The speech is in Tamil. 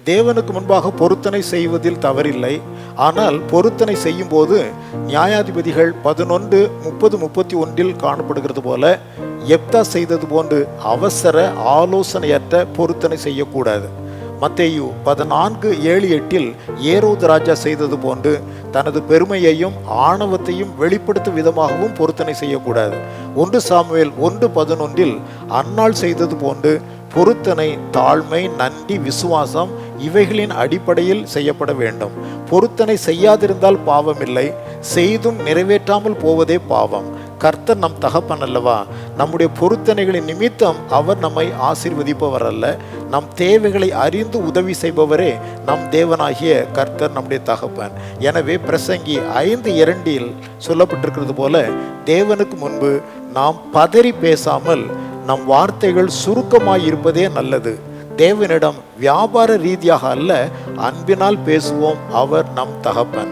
தேவனுக்கு முன்பாக பொருத்தனை செய்வதில் தவறில்லை. ஆனால் பொருத்தனை செய்யும் போது நியாயாதிபதிகள் 11:30-31 காணப்படுகிறது போல எப்தா செய்தது போன்று அவசர ஆலோசனையற்ற பொருத்தனை செய்யக்கூடாது. மத்தேயு 14:7-8 ஏரோது ராஜா செய்தது போன்று தனது பெருமையையும் ஆணவத்தையும் வெளிப்படுத்தும் விதமாகவும் பொருத்தனை செய்யக்கூடாது. 1 சாமுவேல் 1:11 அன்னாள் செய்தது போன்று பொருத்தனை தாழ்மை, நன்றி, விசுவாசம் இவைகளின் அடிப்படையில் செய்யப்பட வேண்டும். பொருத்தனை செய்யாதிருந்தால் பாவமில்லை, செய்தும் நிறைவேற்றாமல் போவதே பாவம். கர்த்தர் நம் தகப்பன் அல்லவா? நம்முடைய பொருத்தனைகளின் நிமித்தம் அவர் நம்மை ஆசீர்வதிப்பவர் அல்ல. நம் தேவைகளை அறிந்து உதவி செய்பவரே நம் தேவனாகிய கர்த்தர் நம்முடைய தகப்பன். எனவே பிரசங்கி 5:2 சொல்லப்பட்டிருக்கிறது போல தேவனுக்கு முன்பு நாம் பதறி பேசாமல் நம் வார்த்தைகள் சுருக்கமாய் இருப்பதே நல்லது. தேவனிடம் வியாபார ரீதியாக அல்ல, அன்பினால் பேசுவோம். அவர் நம் தகப்பன்.